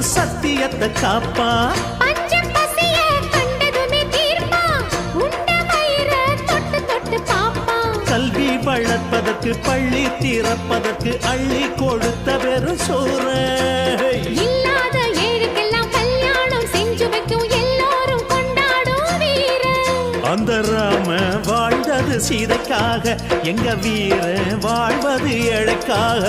சொல்லும் சத்தியத்தை காப்பா. கல்வி வளர்ப்பதற்கு பள்ளி திறப்பதற்கு அள்ளி கொடுத்த வெறும் சோற. இல்லாத ஏழுக்கெல்லாம் கல்யாணம் செஞ்சு வைக்கும் எல்லாரும் கொண்டாடும் வீர. அந்த ராம வாழ்ந்தது சீதைக்காக, எங்க வீர வாழ்வது ஏழைக்காக.